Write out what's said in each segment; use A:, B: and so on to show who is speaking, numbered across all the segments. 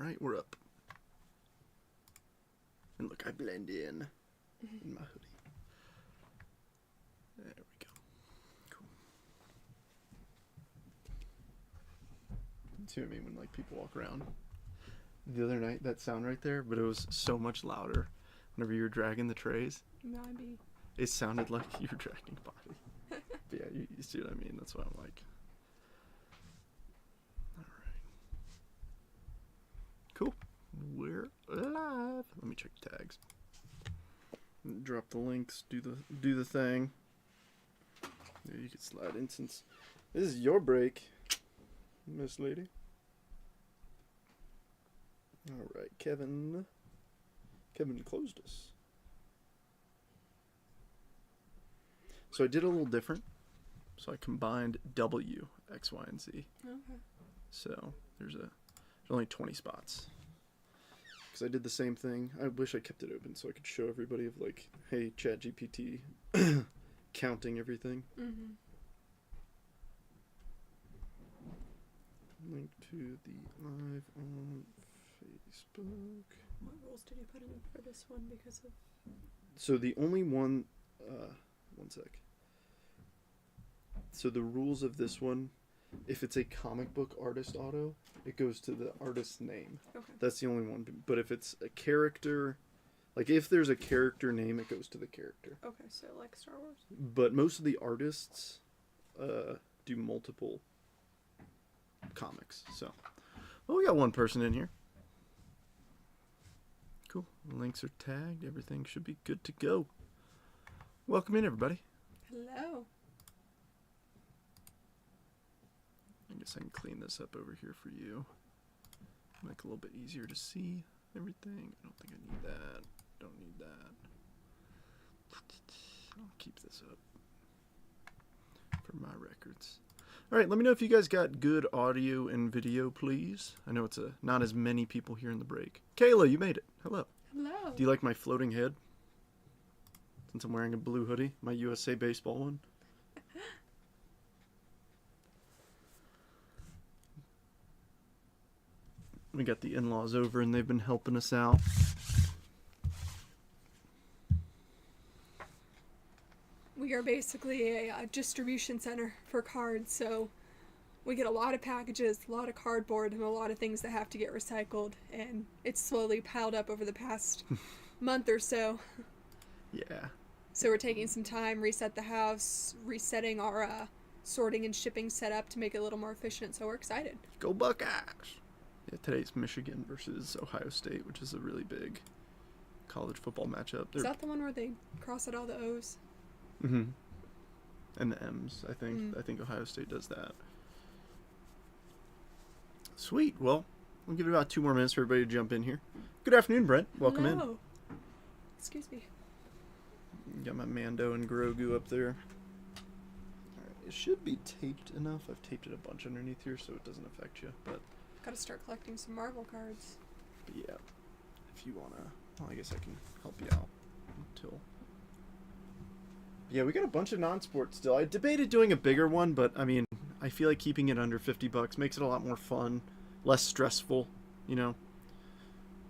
A: right, we're up. And look, I blend in my hoodie. There we go. Cool. See what I mean when like people walk around? The other night, that sound right there, but it was so much louder whenever you were dragging the trays.
B: Maybe.
A: It sounded like you were dragging a body. But yeah, you see what I mean? That's what I'm like. Alright. Cool. We're live. Let me check tags. Drop the links, do the thing. There, you can slide in since this is your break, Miss Lady. Alright, Kevin closed us. So I did a little different. So I combined W, X, Y, and Z.
B: Okay.
A: So there's only 20 spots. Because I did the same thing. I wish I kept it open so I could show everybody of like, hey, ChatGPT, counting everything.
B: Mm-hmm.
A: Link to the live on Facebook.
B: What rules did you put in for this one because of...
A: So the only one, one sec. So the rules of this one, if it's a comic book artist auto, it goes to the artist's name.
B: Okay.
A: That's the only one. But if it's a character, like if there's a character name, it goes to the character.
B: Okay, so like Star Wars?
A: But most of the artists do multiple comics. So, well, we got one person in here. Cool. Links are tagged. Everything should be good to go. Welcome in, everybody.
B: Hello.
A: I guess I can clean this up over here for you. Make it a little bit easier to see everything. I don't think I need that. Don't need that. I'll keep this up for my records. All right, let me know if you guys got good audio and video, please. I know it's not as many people here in the break. Kayla, you made it. Hello.
B: Hello.
A: Do you like my floating head? Since I'm wearing a blue hoodie, my USA baseball one. We got the in-laws over and they've been helping us out.
B: We are basically a distribution center for cards, so we get a lot of packages, a lot of cardboard, and a lot of things that have to get recycled, and it's slowly piled up over the past month or so.
A: Yeah.
B: So we're taking some time, reset the house, resetting our sorting and shipping setup to make it a little more efficient, so we're excited.
A: Go Buckeyes! Yeah, today's Michigan versus Ohio State, which is a really big college football matchup.
B: Is that the one where they cross out all the O's?
A: Mm-hmm. And the M's, I think. I think Ohio State does that. Sweet. Well, we'll give it about 2 more minutes for everybody to jump in here. Good afternoon, Brent. Welcome in.
B: Hello. Excuse me.
A: Got my Mando and Grogu up there. Alright, it should be taped enough. I've taped it a bunch underneath here so it doesn't affect you, but...
B: Gotta start collecting some Marvel cards.
A: But yeah, if you wanna, well, I guess I can help you out until. Yeah, we got a bunch of non-sport still. I debated doing a bigger one, but I mean, I feel like keeping it under $50 makes it a lot more fun, less stressful, you know.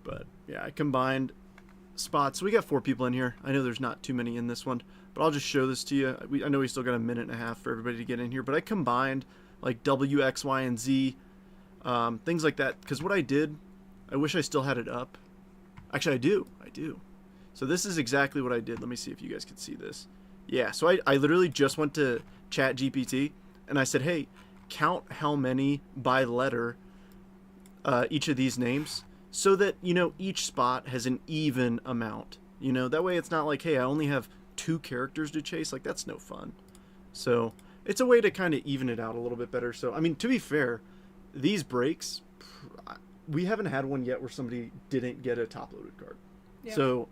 A: But yeah, I combined spots. We got 4 people in here. I know there's not too many in this one, but I'll just show this to you. I know we still got a minute and a half for everybody to get in here, but I combined like W, X, Y, and Z. Things like that, because what I did, I wish I still had it up. Actually, I do. So this is exactly what I did. Let me see if you guys can see this. Yeah, so I literally just went to ChatGPT, and I said, hey, count how many by letter each of these names, so that, you know, each spot has an even amount. You know, that way it's not like, hey, I only have 2 characters to chase. Like, that's no fun. So it's a way to kind of even it out a little bit better. So, I mean, to be fair, these breaks, we haven't had one yet where somebody didn't get a top-loaded card. Yeah. So,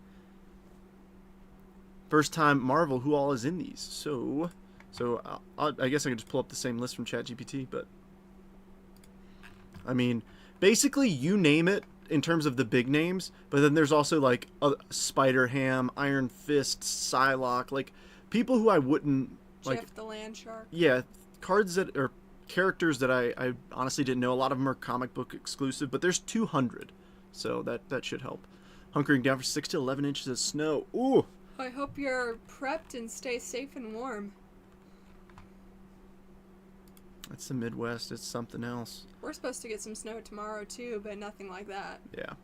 A: first time Marvel, who all is in these? So I guess I could just pull up the same list from ChatGPT, but I mean, basically you name it in terms of the big names, but then there's also like Spider-Ham, Iron Fist, Psylocke, like people who I wouldn't like.
B: Jeff the Land Shark.
A: Yeah, cards that are characters that I honestly didn't know. A lot of them are comic book exclusive, but there's 200, so that should help. Hunkering down for 6 to 11 inches of snow. Ooh!
B: I hope you're prepped and stay safe and warm.
A: It's the Midwest. It's something else.
B: We're supposed to get some snow tomorrow too, but nothing like that.
A: Yeah.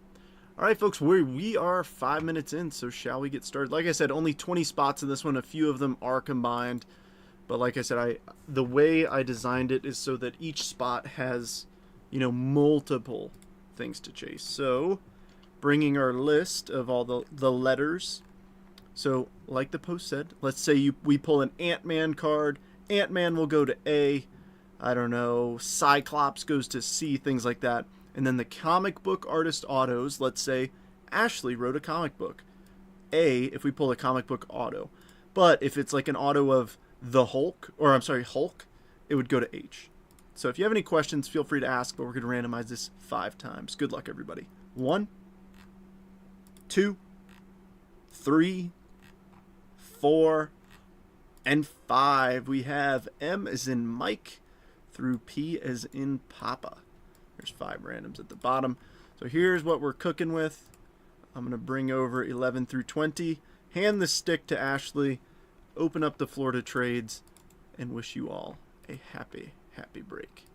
A: All right, folks, we are 5 minutes in, so shall we get started? Like I said, only 20 spots in this one. A few of them are combined. But like I said, the way I designed it is so that each spot has, multiple things to chase. So, bringing our list of all the letters. So, like the post said, let's say we pull an Ant-Man card. Ant-Man will go to A. I don't know, Cyclops goes to C, things like that. And then the comic book artist autos, let's say Ashley wrote a comic book. A, if we pull a comic book auto. But if it's like an auto of Hulk, it would go to H. So if you have any questions, feel free to ask, but we're going to randomize this 5 times. Good luck, everybody. 1, 2, 3, 4, and 5. We have M as in Mike through P as in Papa. There's 5 randoms at the bottom. So here's what we're cooking with. I'm going to bring over 11 through 20, hand the stick to Ashley, open up the floor to trades, and wish you all a happy, happy break.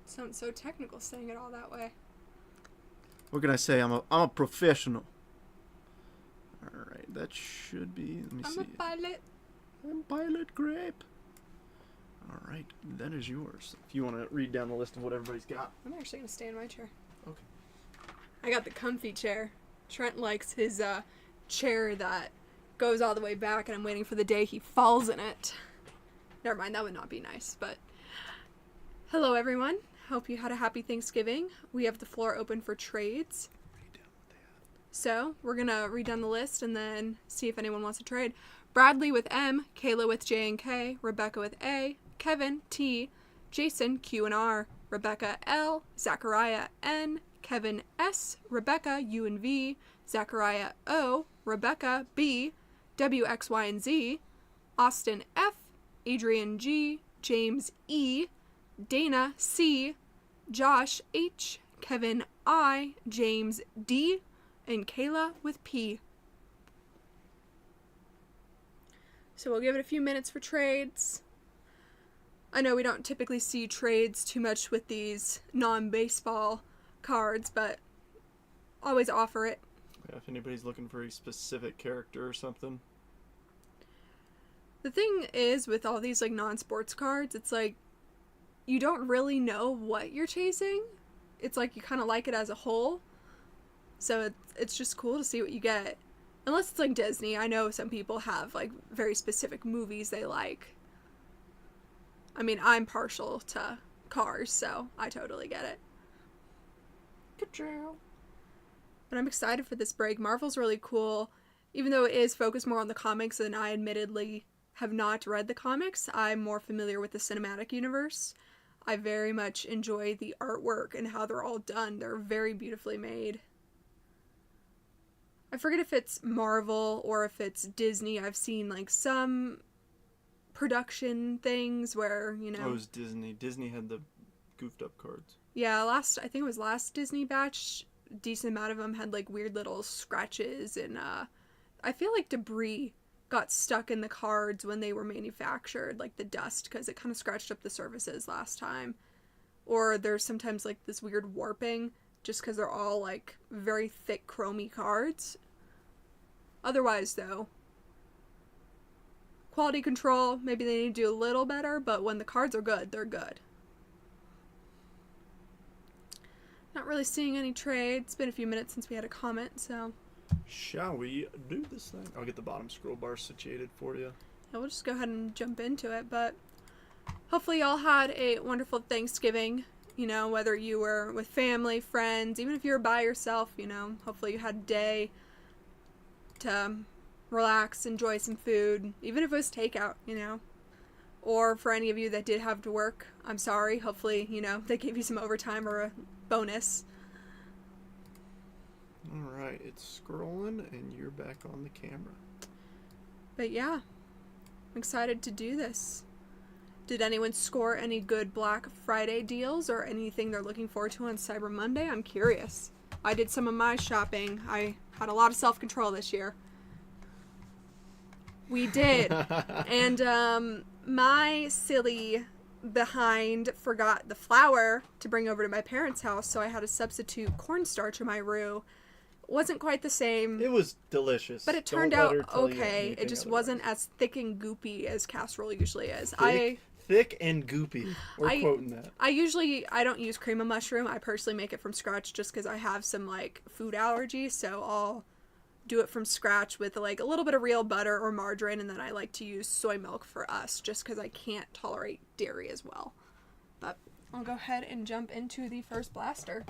B: Sounds so technical saying it all that way.
A: What can I say? I'm a professional. All right, that should be. Let me see.
B: I'm a pilot.
A: I'm Pilot Grape. All right, that is yours. If you want to read down the list of what everybody's got.
B: I'm actually going to stay in my chair.
A: Okay.
B: I got the comfy chair. Trent likes his chair that goes all the way back, and I'm waiting for the day he falls in it. Never mind, that would not be nice, but... Hello, everyone. Hope you had a happy Thanksgiving. We have the floor open for trades. So, we're going to read down the list and then see if anyone wants to trade. Bradley with M, Kayla with J and K, Rebecca with A, Kevin T, Jason Q and R, Rebecca L, Zachariah N, Kevin S, Rebecca U and V, Zachariah O, Rebecca B, W X Y and Z, Austin F, Adrian G, James E, Dana C, Josh H, Kevin I, James D, and Kayla with P. So we'll give it a few minutes for trades. I know we don't typically see trades too much with these non-baseball cards, but always offer it.
A: Yeah, if anybody's looking for a specific character or something.
B: The thing is, with all these non-sports cards, it's you don't really know what you're chasing. It's you kind of like it as a whole. So it's just cool to see what you get. Unless it's Disney. I know some people have very specific movies they like. I mean, I'm partial to Cars, so I totally get it.
A: Good job.
B: But I'm excited for this break. Marvel's really cool. Even though it is focused more on the comics, and I admittedly have not read the comics, I'm more familiar with the cinematic universe. I very much enjoy the artwork and how they're all done. They're very beautifully made. I forget if it's Marvel or if it's Disney. I've seen some production things where,
A: Oh, it was Disney. Disney had the goofed up cards.
B: Yeah, I think it was last Disney batch. Decent amount of them had weird little scratches, and I feel debris got stuck in the cards when they were manufactured, the dust, because it kind of scratched up the surfaces last time. Or there's sometimes this weird warping, just because they're all very thick chromy cards. Otherwise, though, quality control, maybe they need to do a little better, but when the cards are good, they're good. Not really seeing any trades. It's been a few minutes since we had a comment, so...
A: Shall we do this thing? I'll get the bottom scroll bar situated for you.
B: Yeah, we'll just go ahead and jump into it, but hopefully y'all had a wonderful Thanksgiving, whether you were with family, friends, even if you were by yourself, hopefully you had a day to relax, enjoy some food, even if it was takeout, Or for any of you that did have to work, I'm sorry. Hopefully, they gave you some overtime or a bonus.
A: Alright, it's scrolling and you're back on the camera.
B: But yeah, I'm excited to do this. Did anyone score any good Black Friday deals or anything they're looking forward to on Cyber Monday? I'm curious. I did some of my shopping. I had a lot of self-control this year. We did. And my silly behind forgot the flour to bring over to my parents' house, so I had to substitute cornstarch in my roux. Wasn't quite the same.
A: It was delicious.
B: But it turned out okay. It just wasn't as thick and goopy as casserole usually is.
A: Thick and goopy. We're quoting that.
B: I don't use cream of mushroom. I personally make it from scratch just because I have some like food allergy, so I'll do it from scratch with like a little bit of real butter or margarine, and then I like to use soy milk for us just because I can't tolerate dairy as well. But I'll go ahead and jump into the first blaster.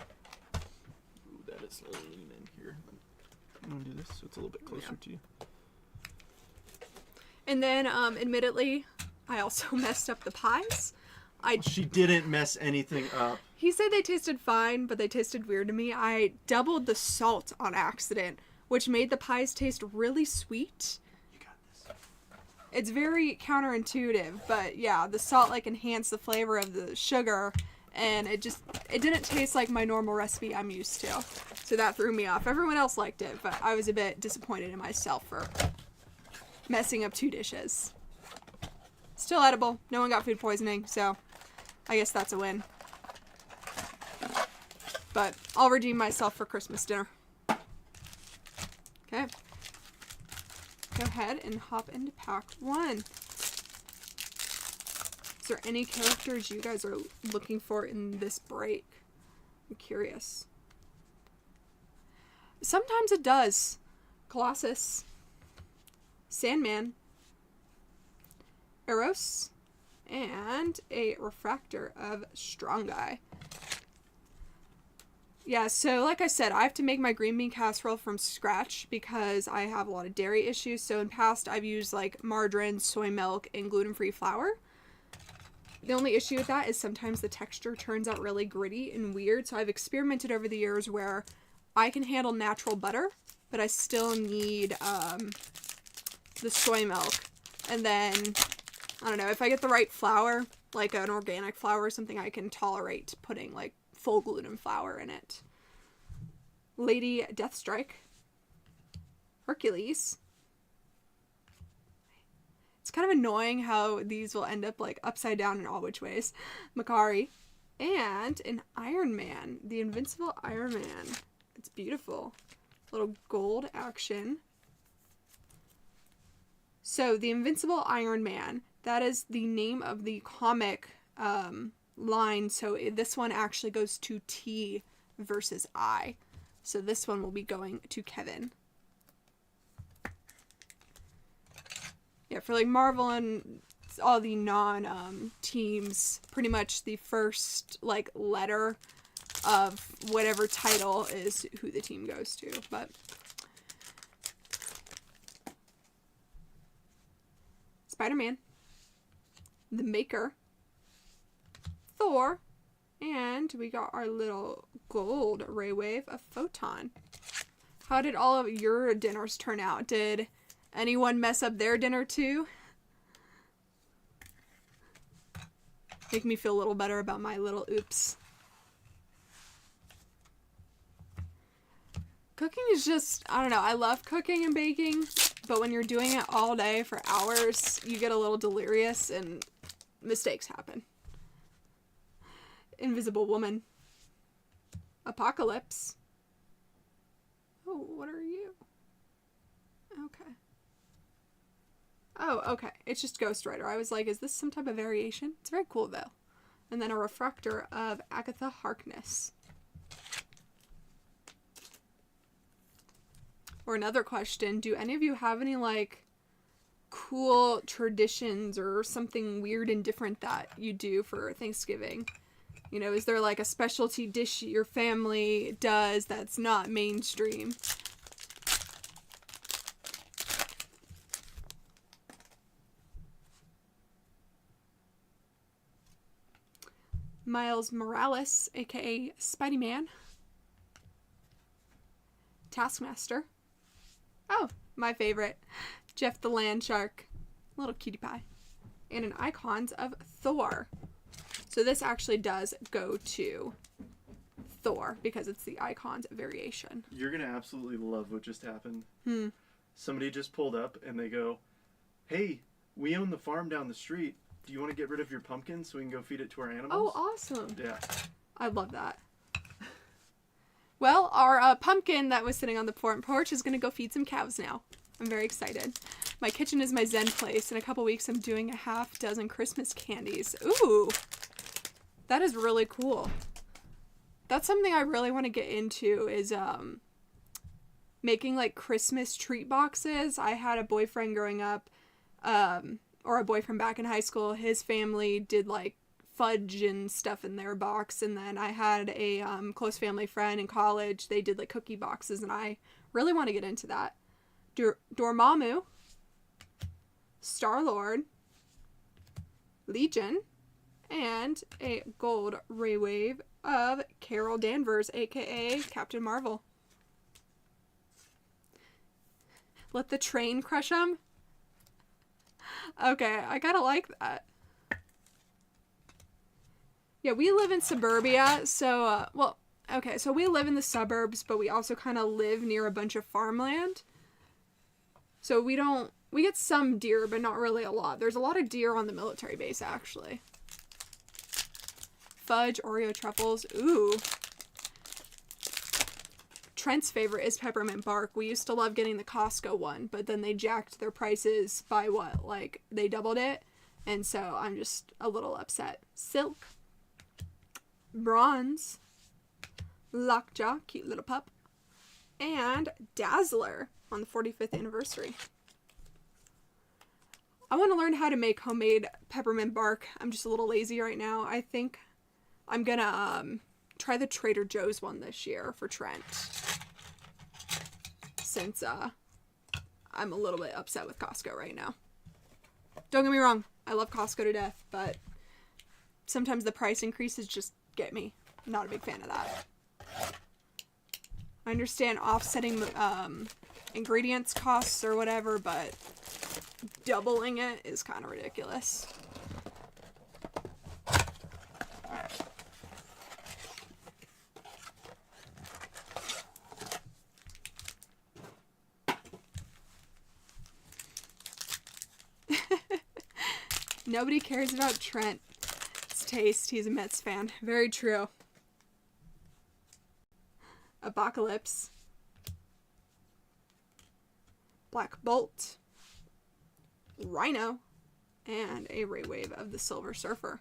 A: Ooh, that is lean in here. I'm gonna do this so it's a little bit closer to you.
B: And then, admittedly, I also messed up the pies.
A: She didn't mess anything up.
B: He said they tasted fine, but they tasted weird to me. I doubled the salt on accident, which made the pies taste really sweet.
A: You got this.
B: It's very counterintuitive, but yeah, the salt like enhanced the flavor of the sugar, and it didn't taste like my normal recipe I'm used to. So that threw me off. Everyone else liked it, but I was a bit disappointed in myself for messing up 2 dishes. Still edible. No one got food poisoning, so I guess that's a win. But I'll redeem myself for Christmas dinner. Okay. Go ahead and hop into pack 1. Is there any characters you guys are looking for in this break? I'm curious. Sometimes it does. Colossus. Sandman. Eros. And a refractor of Strong Guy. Yeah, so like I said, I have to make my green bean casserole from scratch because I have a lot of dairy issues. So in past, I've used like margarine, soy milk, and gluten-free flour. The only issue with that is sometimes the texture turns out really gritty and weird. So I've experimented over the years where I can handle natural butter, but I still need the soy milk. And then, I don't know, if I get the right flour, like an organic flour or something, I can tolerate putting like full gluten flour in it. Lady Deathstrike. Hercules. It's kind of annoying how these will end up like upside down in all which ways. Makari. And an Iron Man. The Invincible Iron Man. It's beautiful. Little gold action. So, the Invincible Iron Man. That is the name of the comic line. So, this one actually goes to T versus I. So, this one will be going to Kevin. Yeah, for like Marvel and all the teams, pretty much the first like letter of whatever title is who the team goes to. But Spider-Man, the Maker, Thor, and we got our little gold ray wave of Photon. How did all of your dinners turn out? Did anyone mess up their dinner too? Make me feel a little better about my little oops. Cooking is just, I don't know, I love cooking and baking, but when you're doing it all day for hours, you get a little delirious and mistakes happen. Invisible Woman. Apocalypse. Oh, what are you? Okay. Oh, okay. It's just Ghost Rider. I was like, is this some type of variation? It's very cool, though. And then a refractor of Agatha Harkness. Or another question, do any of you have any, like, cool traditions or something weird and different that you do for Thanksgiving? You know, is there, like, a specialty dish your family does that's not mainstream? Miles Morales, aka Spidey-Man. Taskmaster. Oh, my favorite. Jeff the Land Shark. Little cutie pie. and an Icons of Thor. So this actually does go to Thor because it's the Icons variation.
A: You're going to absolutely love what just happened. Somebody just pulled up and they go, "Hey, we own the farm down the street. Do you want to get rid of your pumpkin so we can go feed it to our animals?"
B: Oh, awesome.
A: Yeah.
B: I love that. Well, our pumpkin that was sitting on the front porch is going to go feed some cows now. I'm very excited. My kitchen is my zen place. In a couple weeks, I'm doing a half dozen Christmas candies. Ooh, that is really cool. That's something I really want to get into is making like Christmas treat boxes. I had a boyfriend growing up, or a boyfriend back in high school. His family did like fudge and stuff in their box, and then I had a close family friend in college. They did like cookie boxes, and I really want to get into that. Dormammu, Star-Lord, Legion, and a gold ray wave of Carol Danvers, aka Captain Marvel. Let the train crush 'em. Okay, I gotta like that. Yeah, we live in suburbia, so, so we live in the suburbs, but we also kind of live near a bunch of farmland. So we get some deer, but not really a lot. There's a lot of deer on the military base, actually. Fudge, Oreo truffles, ooh. Trent's favorite is peppermint bark. We used to love getting the Costco one, but then they jacked their prices by what? Like, they doubled it, and so I'm just a little upset. Silk. Bronze, Lockjaw, cute little pup, and Dazzler on the 45th anniversary. I want to learn how to make homemade peppermint bark. I'm just a little lazy right now. I think I'm gonna try the Trader Joe's one this year for Trent, since I'm a little bit upset with Costco right now. Don't get me wrong, I love Costco to death, but sometimes the price increases just get me. I'm not a big fan of that. I understand offsetting ingredients costs or whatever, but doubling it is kind of ridiculous. Nobody cares about Trent. Taste. He's a Mets fan. Very true. Apocalypse. Black Bolt. Rhino. And a ray wave of the Silver Surfer.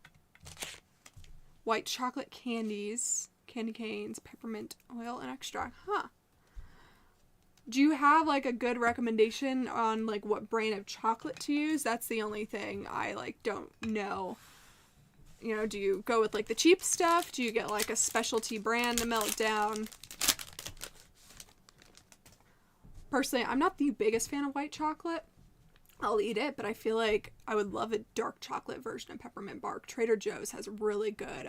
B: White chocolate candies. Candy canes. Peppermint oil and extract. Huh. Do you have like a good recommendation on like what brand of chocolate to use? That's the only thing I like don't know. You know, do you go with like the cheap stuff? Do you get like a specialty brand to melt down? Personally, I'm not the biggest fan of white chocolate. I'll eat it, but I feel like I would love a dark chocolate version of peppermint bark. Trader Joe's has really good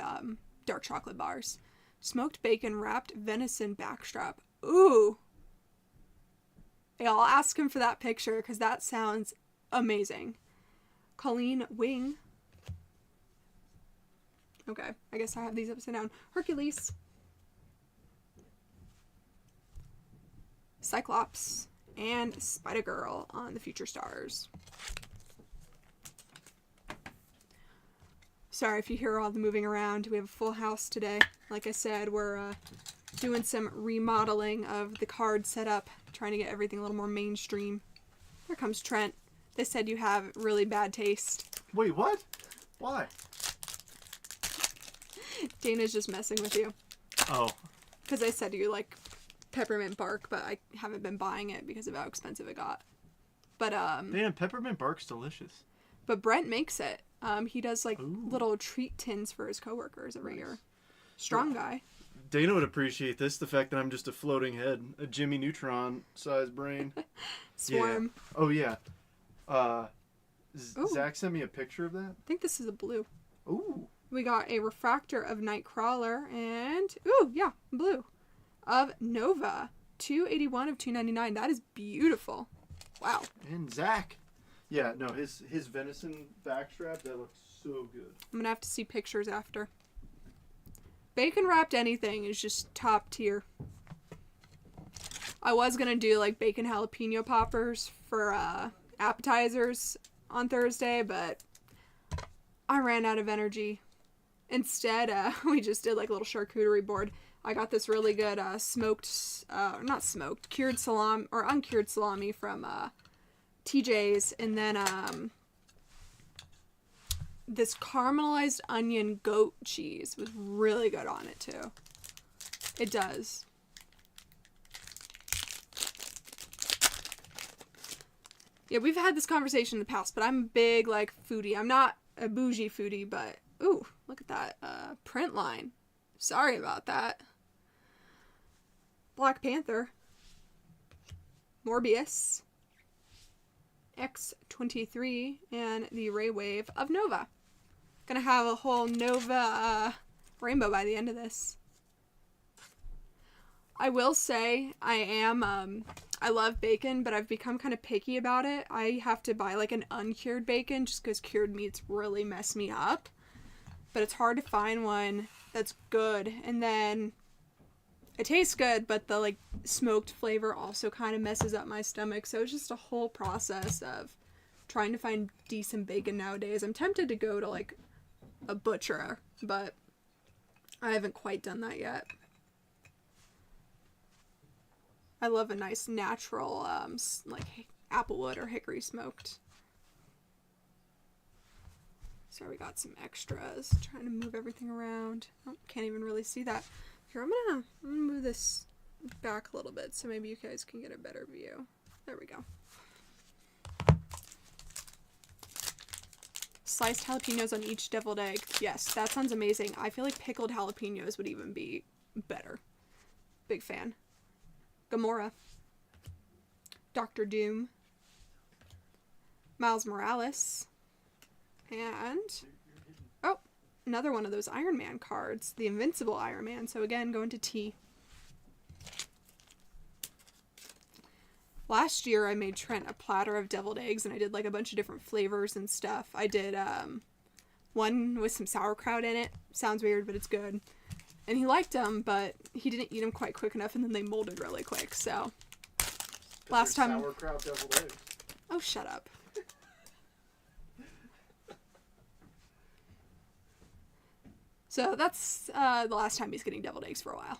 B: dark chocolate bars. Smoked bacon wrapped venison backstrap. Ooh. Yeah, I'll ask him for that picture because that sounds amazing. Colleen Wing. Okay, I guess I have these upside down. Hercules. Cyclops. And Spider-Girl on the Future Stars. Sorry if you hear all the moving around. We have a full house today. Like I said, we're doing some remodeling of the card setup. Trying to get everything a little more mainstream. Here comes Trent. They said you have really bad taste.
A: Wait, what? Why?
B: Dana's just messing with you.
A: Oh.
B: Because I said you like peppermint bark, but I haven't been buying it because of how expensive it got. But
A: Man, peppermint bark's delicious.
B: But Brent makes it. He does like
A: Ooh.
B: little treat tins for his coworkers every year. Strong guy.
A: Dana would appreciate this, the fact that I'm just a floating head, a Jimmy Neutron sized brain.
B: Swarm.
A: Yeah. Oh yeah. Zach sent me a picture of that.
B: I think this is a blue.
A: Ooh.
B: We got a refractor of Nightcrawler and ooh, yeah, blue. Of Nova. 281 of 299. That is beautiful. Wow.
A: And Zach. Yeah, no, his venison backstrap, that looks so good.
B: I'm gonna have to see pictures after. Bacon wrapped anything is just top tier. I was gonna do like bacon jalapeno poppers for appetizers on Thursday, but I ran out of energy. Instead, we just did like a little charcuterie board. I got this really good cured salami or uncured salami from TJ's, and then this caramelized onion goat cheese was really good on it too. It does. Yeah, we've had this conversation in the past, but I'm a big like foodie. I'm not a bougie foodie, but ooh, look at that print line. Sorry about that. Black Panther, Morbius, X-23, and the Ray Wave of Nova. Gonna have a whole Nova rainbow by the end of this. I will say I love bacon, but I've become kind of picky about it. I have to buy like an uncured bacon just because cured meats really mess me up. But it's hard to find one that's good. And then it tastes good, but the like smoked flavor also kind of messes up my stomach. So it's just a whole process of trying to find decent bacon nowadays. I'm tempted to go to like a butcher, but I haven't quite done that yet. I love a nice natural like applewood or hickory smoked. So we got some extras. Trying to move everything around. Oh, can't even really see that. Here, I'm gonna move this back a little bit so maybe you guys can get a better view. There we go. Sliced jalapenos on each deviled egg. Yes, that sounds amazing. I feel like pickled jalapenos would even be better. Big fan. Gamora. Doctor Doom. Miles Morales. And oh, another one of those Iron Man cards, the Invincible Iron Man. So again, going to T. Last year I made Trent a platter of deviled eggs, and I did like a bunch of different flavors and stuff. I did one with some sauerkraut in it. Sounds weird, but it's good. And he liked them, but he didn't eat them quite quick enough, and then they molded really quick. So last time
A: sauerkraut deviled eggs.
B: Oh, shut up. So that's the last time he's getting deviled eggs for a while.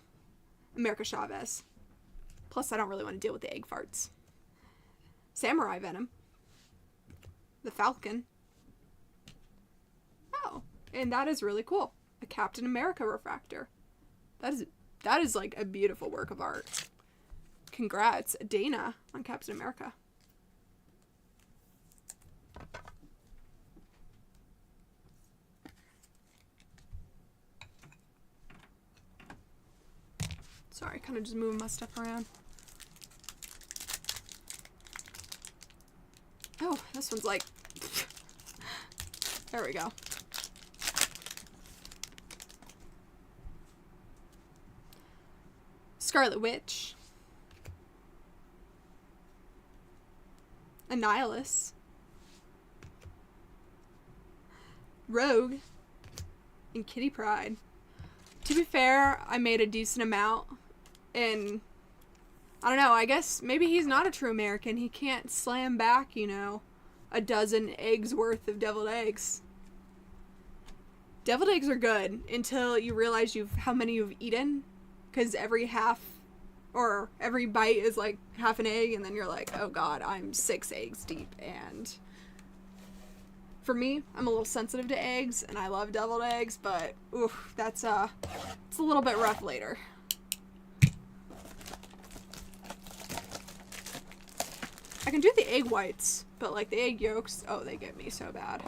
B: America Chavez. Plus, I don't really want to deal with the egg farts. Samurai Venom. The Falcon. Oh, and that is really cool. A Captain America refractor. That is like a beautiful work of art. Congrats, Dana, on Captain America. Sorry, kind of just moving my stuff around. Oh, this one's like... There we go. Scarlet Witch. Annihilus. Rogue. And Kitty Pryde. To be fair, I made a decent amount. And I don't know, I guess maybe he's not a true American. He can't slam back, you know, a dozen eggs worth of deviled eggs. Deviled eggs are good until you realize how many you've eaten. Because every bite is like half an egg, and then you're like, oh god, I'm 6 eggs deep. And for me, I'm a little sensitive to eggs, and I love deviled eggs, but oof, it's a little bit rough later. I can do the egg whites, but like the egg yolks, oh, they get me so bad.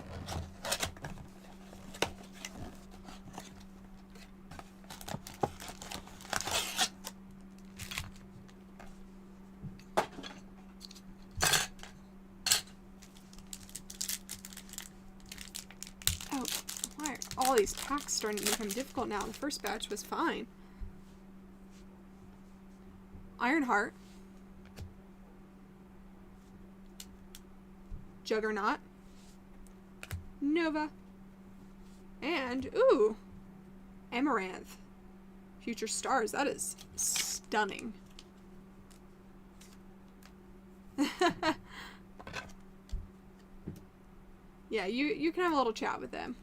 B: Oh, why are all these packs starting to become difficult now? The first batch was fine. Ironheart. Juggernaut, Nova, and, ooh, Amaranth. Future Stars. That is stunning. Yeah, you can have a little chat with them.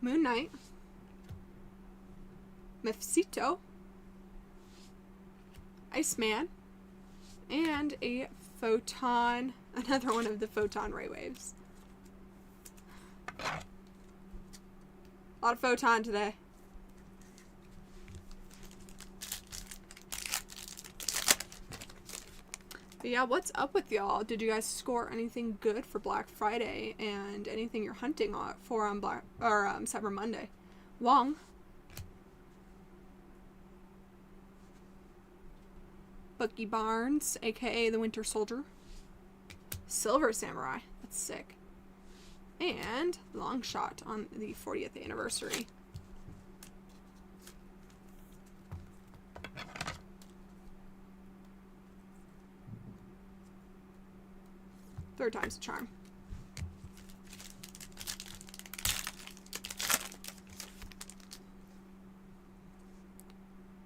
B: Moon Knight, Mephisito, Iceman, and a Photon, another one of the Photon ray waves. A lot of Photon today. But yeah, what's up with y'all? Did you guys score anything good for Black Friday and anything you're hunting for on Cyber Monday? Wong. Bucky Barnes, aka the Winter Soldier. Silver Samurai. That's sick. And Longshot on the 40th anniversary. Third time's a charm.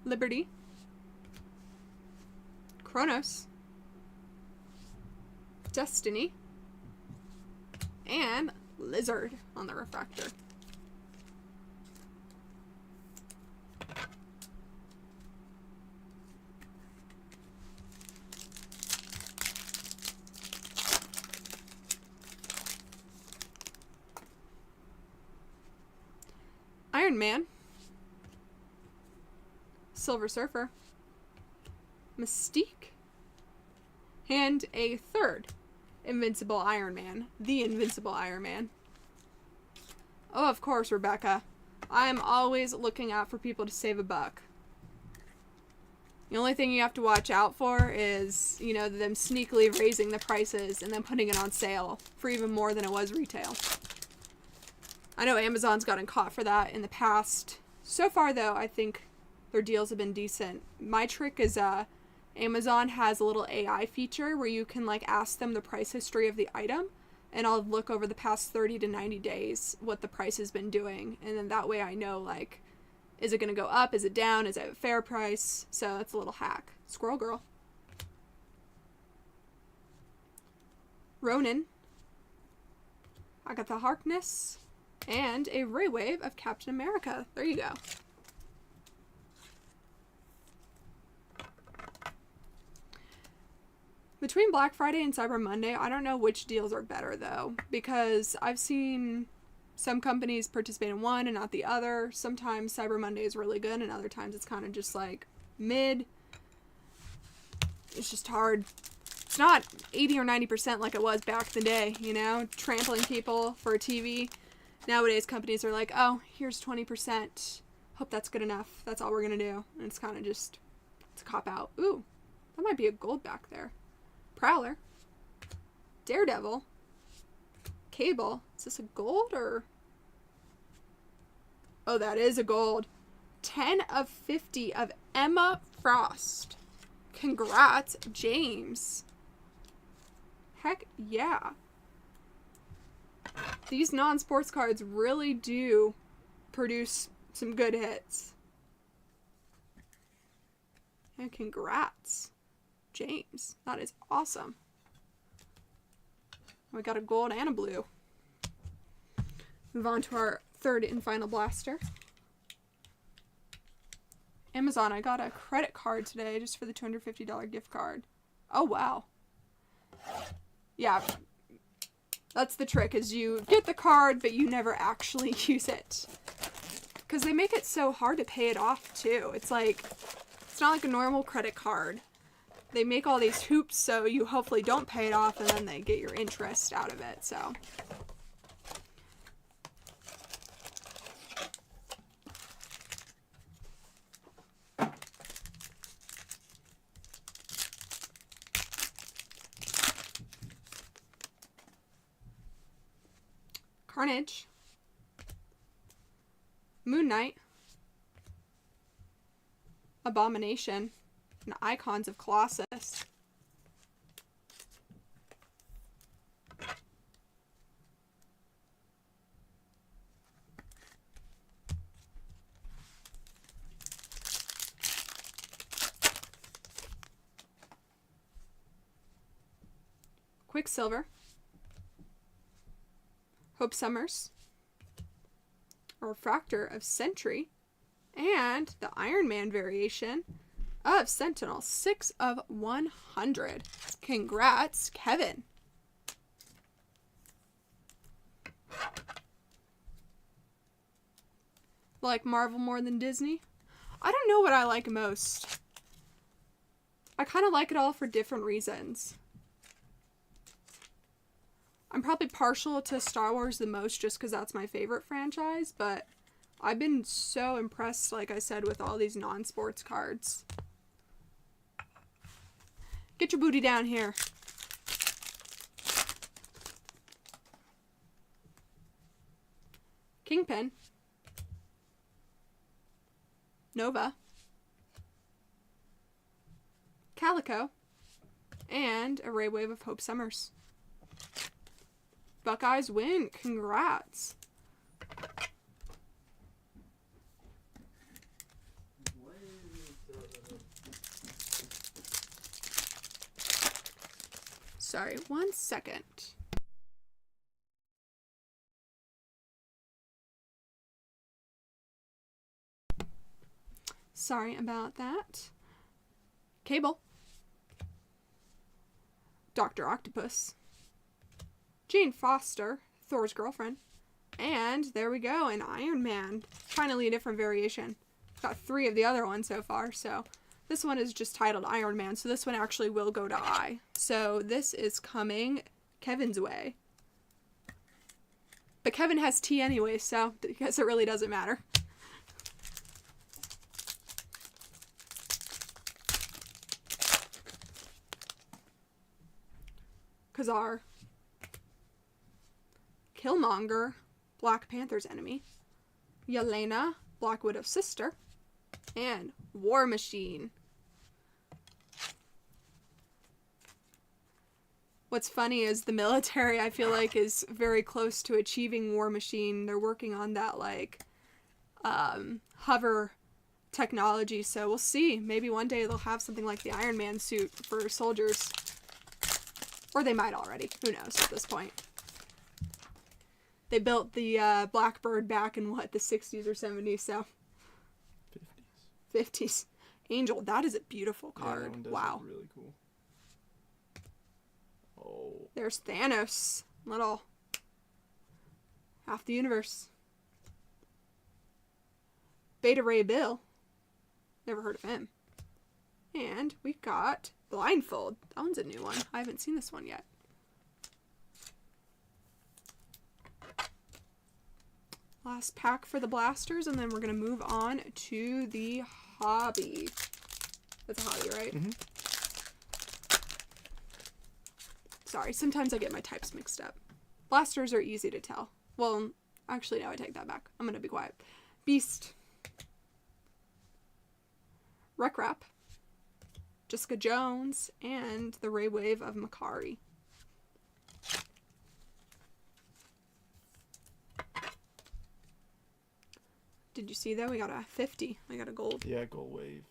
B: Liberty. Kronos. Destiny. And Lizard on the refractor. Iron Man. Silver Surfer. Mystique. And a third Invincible Iron Man. The Invincible Iron Man. Oh, of course, Rebecca. I am always looking out for people to save a buck. The only thing you have to watch out for is, you know, them sneakily raising the prices and then putting it on sale for even more than it was retail. I know Amazon's gotten caught for that in the past. So far, though, I think their deals have been decent. My trick is, Amazon has a little AI feature where you can, like, ask them the price history of the item, and I'll look over the past 30 to 90 days what the price has been doing, and then that way I know, like, is it going to go up, is it down, is it a fair price? So that's a little hack. Squirrel Girl. Ronin. Agatha Harkness. And a Ray Wave of Captain America. There you go. Between Black Friday and Cyber Monday, I don't know which deals are better, though, because I've seen some companies participate in one and not the other. Sometimes Cyber Monday is really good, and other times it's kind of just, like, mid. It's just hard. It's not 80 or 90% like it was back in the day, you know? Trampling people for a TV. Nowadays, companies are like, oh, here's 20%. Hope that's good enough. That's all we're going to do. And it's kind of just, it's a cop-out. Ooh, that might be a gold back there. Prowler. Daredevil. Cable. Is this a gold or? Oh, that is a gold. 10 of 50 of Emma Frost. Congrats, James. Heck yeah. These non-sports cards really do produce some good hits. And congrats, James. That is awesome. We got a gold and a blue. Move on to our third and final blaster. Amazon, I got a credit card today just for the $250 gift card. Oh, wow. Yeah. That's the trick, is you get the card, but you never actually use it. Because they make it so hard to pay it off, too. It's like, it's not like a normal credit card. They make all these hoops so you hopefully don't pay it off, and then they get your interest out of it, so. Carnage, Moon Knight, Abomination, and Icons of Colossus. Quicksilver, Hope Summers, a Refractor of Sentry, and the Iron Man variation of Sentinel, 6 of 100. Congrats, Kevin. Like Marvel more than Disney? I don't know what I like most. I kind of like it all for different reasons. I'm probably partial to Star Wars the most just because that's my favorite franchise, but I've been so impressed, like I said, with all these non-sports cards. Get your booty down here. Kingpin. Nova. Calico. And a Ray Wave of Hope Summers. Buckeyes win. Congrats. Sorry, 1 second. Sorry about that. Cable. Dr. Octopus. Jane Foster, Thor's girlfriend. And there we go, an Iron Man. Finally a different variation. Got 3 of the other ones so far, so this one is just titled Iron Man, so this one actually will go to I. So this is coming Kevin's way. But Kevin has T anyway, so I guess it really doesn't matter. Kazar. Killmonger, Black Panther's enemy. Yelena, Black Widow's sister. And War Machine. What's funny is the military, I feel like, is very close to achieving War Machine. They're working on that, like, hover technology, so we'll see. Maybe one day they'll have something like the Iron Man suit for soldiers. Or they might already. Who knows at this point. They built the Blackbird back in, what, the 60s or 70s, so... 50s. Angel, that is a beautiful card.
A: Yeah, that one does
B: wow.
A: look really cool. Oh.
B: There's Thanos. Little. Half the universe. Beta Ray Bill. Never heard of him. And we've got Blindfold. That one's a new one. I haven't seen this one yet. Last pack for the blasters, and then we're going to move on to the hobby. That's a hobby, right?
A: Mm-hmm.
B: Sorry, sometimes I get my types mixed up. Blasters are easy to tell. Well, actually, no, I take that back. I'm going to be quiet. Beast. Wreck Wrap. Jessica Jones, and the Ray Wave of Makari. Did you see that? We got a 50. I got a gold.
A: Yeah, gold wave.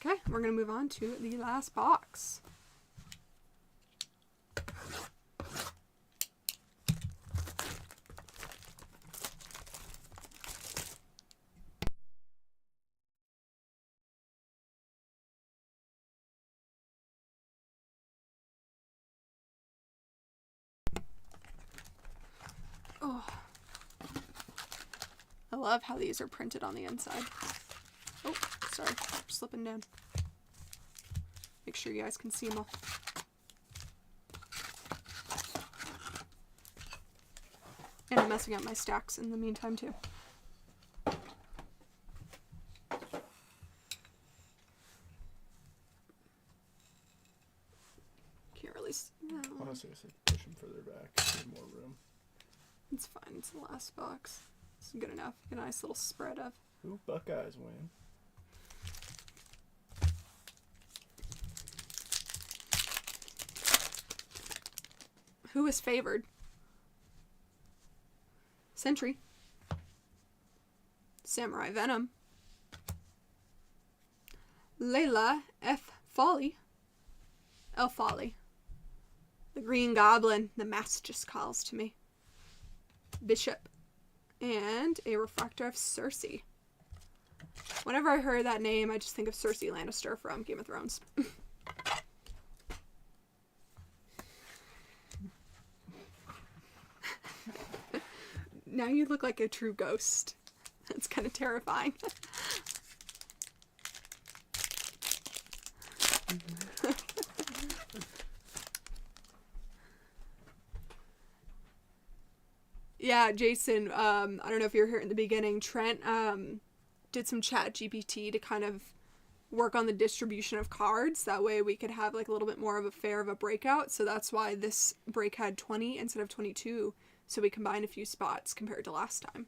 B: Okay, we're going to move on to the last box. Oh. I love how these are printed on the inside. Oh, sorry. Slipping down. Make sure you guys can see them all. And I'm messing up my stacks in the meantime, too. Can't really... No.
A: Honestly, I said push them further back. Give more room.
B: It's fine. It's the last box. It's good enough. A nice little spread of.
A: Ooh, Buckeyes win.
B: Who is favored? Sentry. Samurai Venom. Layla F. Folly. El Folly. The Green Goblin. The mask just calls to me. Bishop. And a Refractor of Cersei. Whenever I heard that name, I just think of Cersei Lannister from Game of Thrones. Now you look like a true ghost. That's kind of terrifying. Yeah, Jason, I don't know if you were here in the beginning. Trent did some chat GPT to kind of work on the distribution of cards. That way we could have like a little bit more of a fair of a breakout. So that's why this break had 20 instead of 22. So we combined a few spots compared to last time.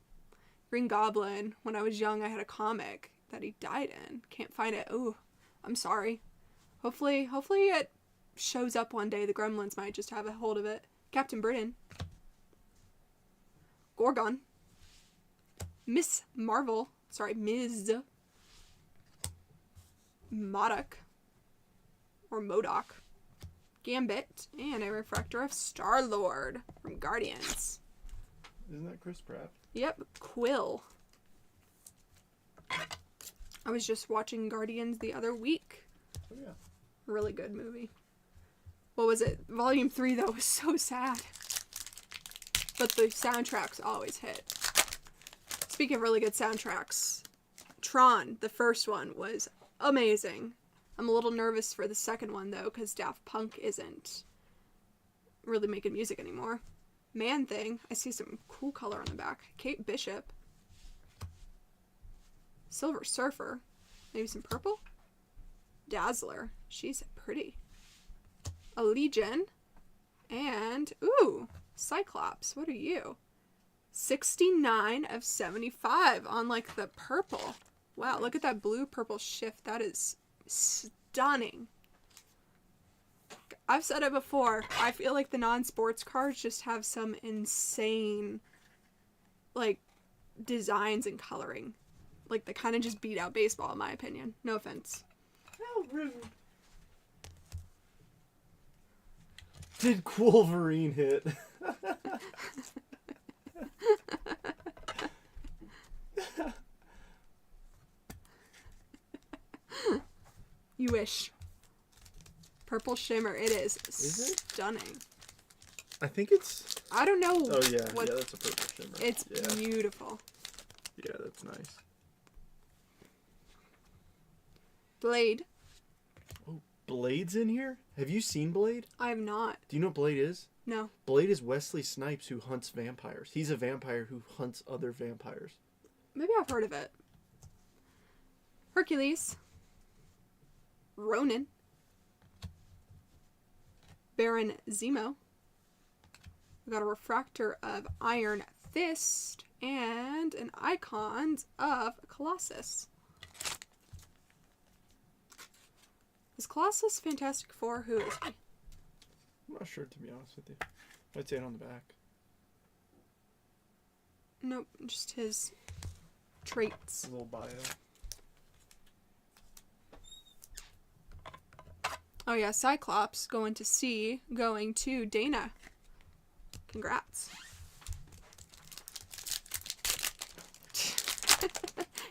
B: Green Goblin, when I was young, I had a comic that he died in. Can't find it. Oh, I'm sorry. Hopefully it shows up one day. The Gremlins might just have a hold of it. Captain Britain. Gorgon. Ms. Ms. Modoc. Or Modoc. Gambit. And a Refractor of Star-Lord from Guardians.
A: Isn't that Chris Pratt?
B: Yep, Quill. I was just watching Guardians the other week.
A: Oh, yeah.
B: Really good movie. What was it? Volume 3, though, was so sad. But the soundtracks always hit. Speaking of really good soundtracks, Tron, the first one, was amazing. I'm a little nervous for the second one, though, because Daft Punk isn't really making music anymore. Man Thing. I see some cool color on the back. Kate Bishop. Silver Surfer. Maybe some purple? Dazzler. She's pretty. A Legion. And, ooh, Cyclops. What are you? 69 of 75 on, like, the purple. Wow, look at that blue-purple shift. That is stunning. I've said it before. I feel like the non-sports cards just have some insane, like, designs and coloring. Like, they kind of just beat out baseball, in my opinion. No offense.
A: How rude. Did Wolverine hit?
B: You wish. Purple Shimmer. It is
A: it?
B: stunning.
A: I think it's...
B: I don't know.
A: Oh, yeah. Yeah, that's a purple shimmer.
B: It's beautiful.
A: Yeah, that's nice.
B: Blade.
A: Oh, Blade's in here? Have you seen Blade?
B: I have not.
A: Do you know what Blade is?
B: No.
A: Blade is Wesley Snipes who hunts vampires. He's a vampire who hunts other vampires.
B: Maybe I've heard of it. Hercules. Ronin. Baron Zemo. We got a Refractor of Iron Fist and an Icons of Colossus. Is Colossus Fantastic Four? Who is he?
A: I'm not sure, to be honest with you. I'd say it on the back.
B: Nope, just his traits.
A: A little bio.
B: Oh yeah, Cyclops going to Dana. Congrats.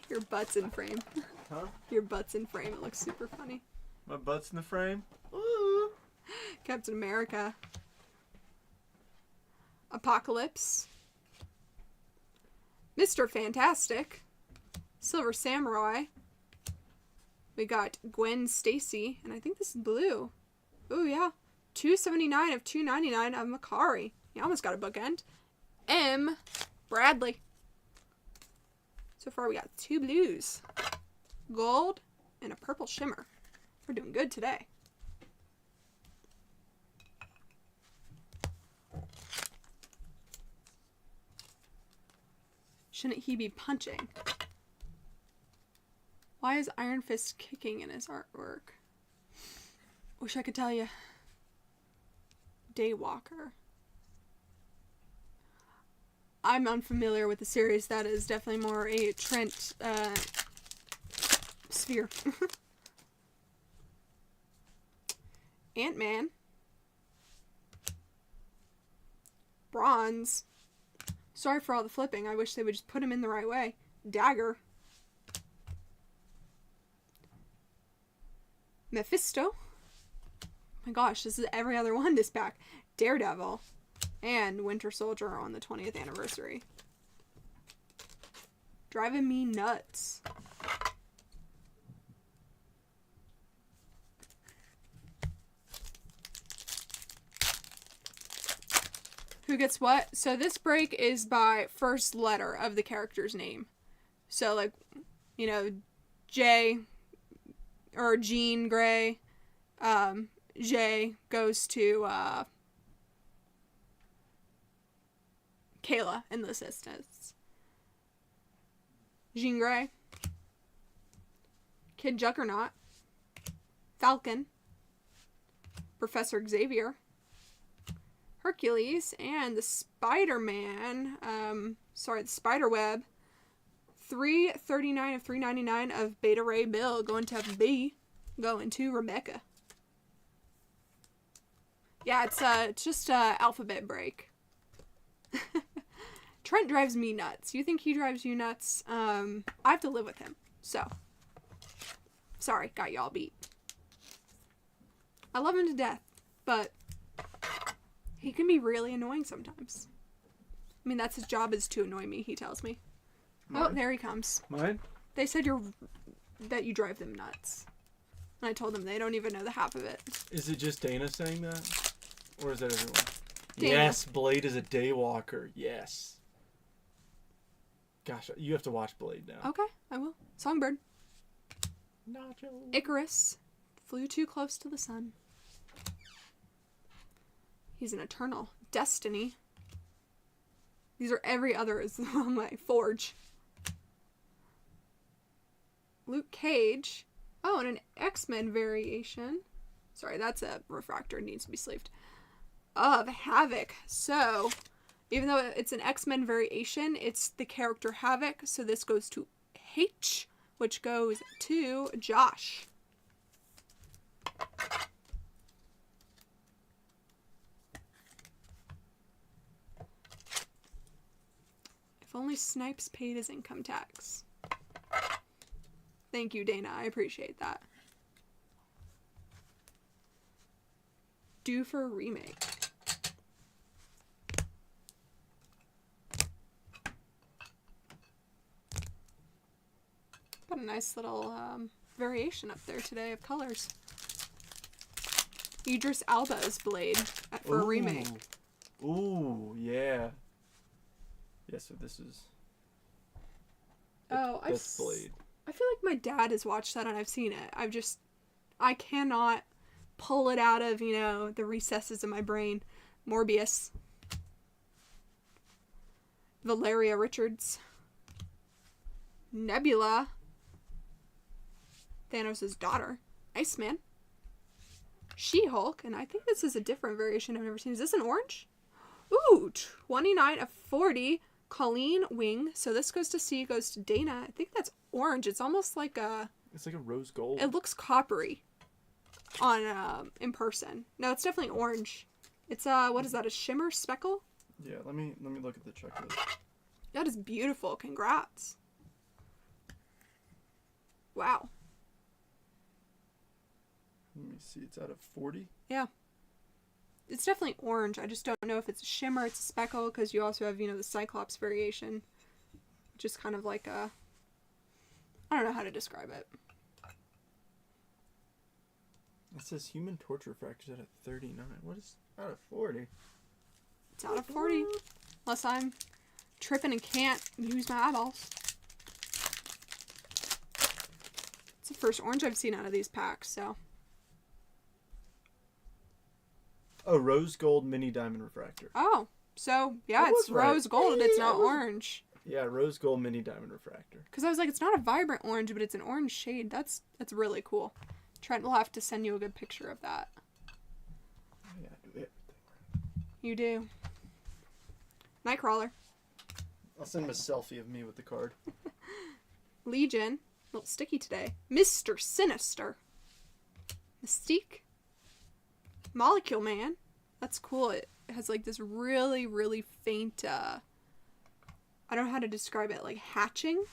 B: Your butt's in frame.
A: Huh?
B: Your butt's in frame. It looks super funny.
A: My butt's in the frame. Ooh.
B: Captain America. Apocalypse. Mr. Fantastic. Silver Samurai. We got Gwen Stacy, and I think this is blue. Oh yeah. 279 of 299 of Makari. You almost got a bookend. M. Bradley. So far we got 2 blues. Gold and a purple shimmer. We're doing good today. shouldn't he be punching? Why is Iron Fist kicking in his artwork? Wish I could tell you. Daywalker. I'm unfamiliar with the series. That is definitely more a Trent sphere. Ant-Man. Bronze. Sorry for all the flipping. I wish they would just put him in the right way. Dagger. Mephisto. Oh my gosh, this is every other one this pack. Daredevil. And Winter Soldier on the 20th anniversary. Driving me nuts. Who gets what? So this break is by first letter of the character's name. So like, you know, J or Jean Grey. J goes to Kayla in this instance. Jean Grey. Kid Juggernaut. Falcon. Professor Xavier. Hercules, and the Spider-Man, the Spiderweb, 339 of 399 of Beta Ray Bill, going to B, going to Rebecca. Yeah, it's just alphabet break. Trent drives me nuts. You think he drives you nuts? I have to live with him, so. Sorry, got y'all beat. I love him to death, but he can be really annoying sometimes. I mean, that's his job, is to annoy me, he tells me. Mine? Oh, there he comes.
A: Mine?
B: They said that you drive them nuts. And I told them they don't even know the half of it.
A: Is it just Dana saying that? Or is that everyone?
B: Dana.
A: Yes, Blade is a daywalker. Yes. Gosh, you have to watch Blade now.
B: Okay, I will. Songbird.
A: Nacho.
B: Icarus. Flew too close to the sun. He's an Eternal. Destiny. These are every other is on my Forge. Luke Cage. Oh, and an X-Men variation. Sorry, that's a refractor. It needs to be sleeved. Of Havoc. So, even though it's an X-Men variation, it's the character Havoc. So this goes to H, which goes to Josh. If only Snipes paid his income tax. Thank you, Dana. I appreciate that. Due for a remake. Got a nice little variation up there today of colors. Idris Elba's Blade for a remake.
A: Ooh, yeah. Yeah, so this is...
B: That's
A: Blade.
B: I feel like my dad has watched that and I've seen it. I cannot pull it out of, the recesses of my brain. Morbius. Valeria Richards. Nebula. Thanos' daughter. Iceman. She-Hulk, and I think this is a different variation I've never seen. Is this an orange? Ooh, 29 of 40. Colleen Wing. So this goes to C, goes to Dana. I think that's orange. It's almost like a...
A: It's like a rose gold.
B: It looks coppery on in person. No, it's definitely orange. It's what is that? A shimmer speckle?
A: Yeah, let me look at the checklist.
B: That is beautiful. Congrats. Wow.
A: Let me see. It's out of 40.
B: Yeah. It's definitely orange. I just don't know if it's a shimmer, it's a speckle, because you also have, the Cyclops variation. Which is kind of like a... I don't know how to describe it.
A: It says human torture fractures out of 39. What is out of 40?
B: It's out of 40. Unless I'm tripping and can't use my eyeballs. It's the first orange I've seen out of these packs, so...
A: Oh, rose gold mini diamond refractor.
B: Oh, so, yeah, it's rose gold and it's not orange.
A: Yeah, rose gold mini diamond refractor.
B: Because I was like, it's not a vibrant orange, but it's an orange shade. That's really cool. Trent will have to send you a good picture of that.
A: Yeah, I do everything.
B: You do. Nightcrawler.
A: I'll send him a selfie of me with the card.
B: Legion. A little sticky today. Mr. Sinister. Mystique. Molecule Man. That's cool. It has like this really, really faint, I don't know how to describe it, like hatching.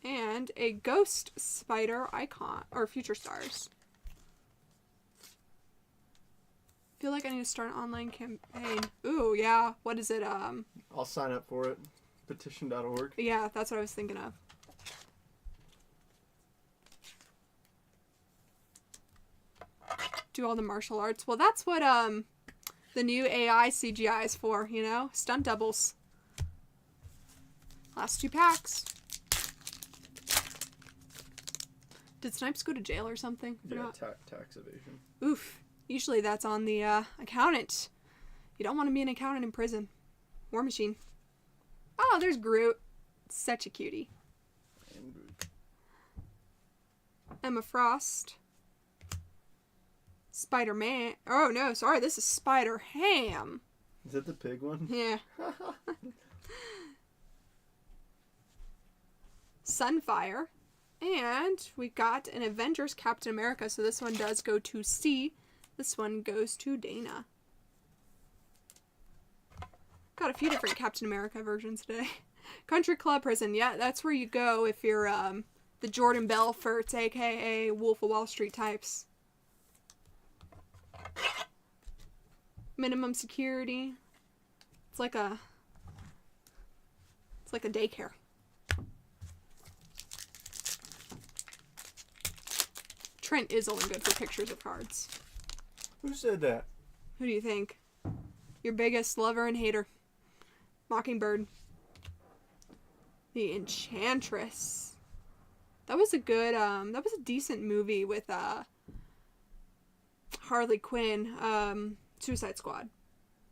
B: And a Ghost Spider icon, or Future Stars. Feel like I need to start an online campaign. Ooh, yeah. What is it?
A: I'll sign up for it. Petition.org.
B: Yeah, that's what I was thinking of. Do all the martial arts. Well, that's what the new AI CGI is for, you know? Stunt doubles. Last 2 packs. Did Snipes go to jail or something?
A: Yeah, tax evasion.
B: Oof. Usually that's on the accountant. You don't want to be an accountant in prison. War Machine. Oh, there's Groot. Such a cutie.
A: And Groot.
B: Emma Frost. Spider-Man. Oh, no, sorry. This is Spider-Ham.
A: Is that the pig one?
B: Yeah. Sunfire. And we got an Avengers Captain America. So this one does go to C. This one goes to Dana. Got a few different Captain America versions today. Country Club Prison. Yeah, that's where you go if you're the Jordan Belforts, a.k.a. Wolf of Wall Street types. Minimum security. It's like a daycare. Trent is only good for pictures of cards.
A: Who said that?
B: Who do you think? Your biggest lover and hater. Mockingbird. The Enchantress. That was a good, that was a decent movie with, Harley Quinn, Suicide Squad.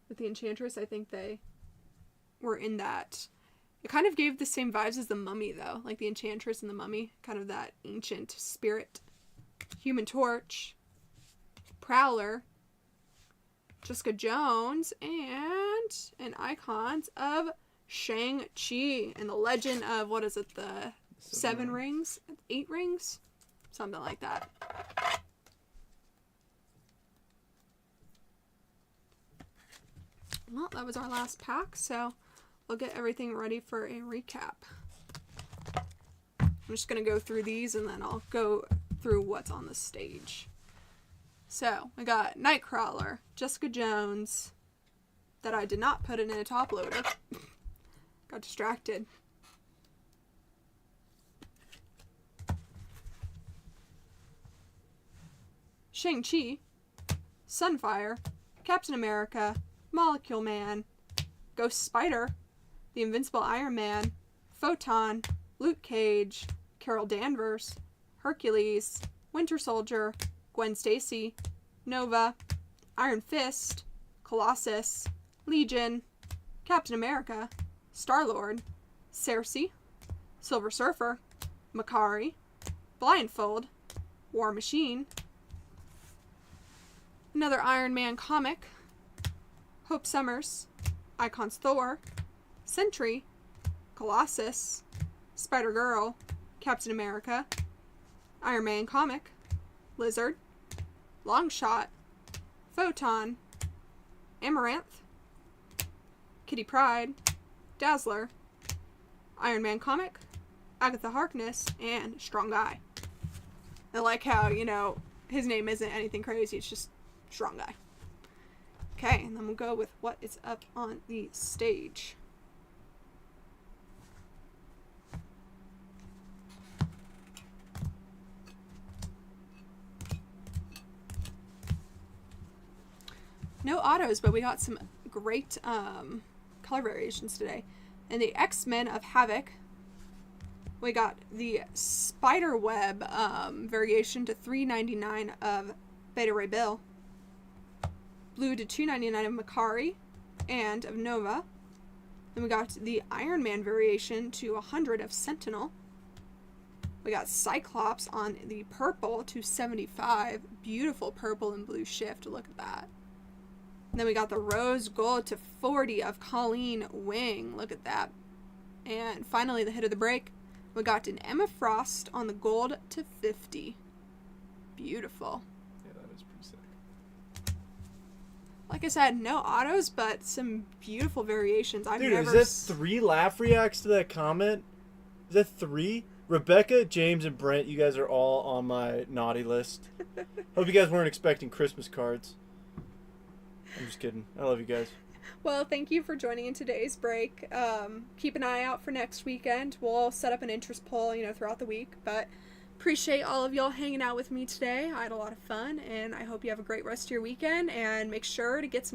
B: With the Enchantress, I think they were in that. It kind of gave the same vibes as the Mummy, though. Like the Enchantress and the Mummy. Kind of that ancient spirit. Human Torch. Prowler. Jessica Jones. And an icons of Shang-Chi. And the legend of, what is it, the 7 rings? 8 rings? Something like that. Well, that was our last pack, so we'll get everything ready for a recap. I'm just going to go through these and then I'll go through what's on the stage. So, we got Nightcrawler, Jessica Jones, that I did not put in a top loader. Got distracted. Shang-Chi, Sunfire, Captain America, Molecule Man, Ghost Spider, The Invincible Iron Man, Photon, Luke Cage, Carol Danvers, Hercules, Winter Soldier, Gwen Stacy, Nova, Iron Fist, Colossus, Legion, Captain America, Star-Lord, Cersei, Silver Surfer, Makari, Blindfold, War Machine, another Iron Man comic, Hope Summers, Icons Thor, Sentry, Colossus, Spider-Girl, Captain America, Iron Man comic, Lizard, Longshot, Photon, Amaranth, Kitty Pryde, Dazzler, Iron Man comic, Agatha Harkness, and Strong Guy. I like how, you know, his name isn't anything crazy, it's just Strong Guy. Okay, and then we'll go with what is up on the stage. No autos, but we got some great color variations today. In the X-Men of Havoc, we got the Spiderweb variation to $3.99 of Beta Ray Bill. Blue to $2.99 of Makari and of Nova. Then we got the Iron Man variation to 100 of Sentinel. We got Cyclops on the purple to 75. Beautiful purple and blue shift. Look at that. And then we got the rose gold to 40 of Colleen Wing. Look at that. And finally, the hit of the break, we got an Emma Frost on the gold to 50. Beautiful.
A: Yeah, that is pretty sick.
B: Like I said, no autos, but some beautiful variations.
A: Dude, is that 3 laugh reacts to that comment? Is that 3? Rebecca, James, and Brent, you guys are all on my naughty list. Hope you guys weren't expecting Christmas cards. I'm just kidding. I love you guys.
B: Well, thank you for joining in today's break. Keep an eye out for next weekend. We'll set up an interest poll, throughout the week. But appreciate all of y'all hanging out with me today. I had a lot of fun, and I hope you have a great rest of your weekend. And make sure to get some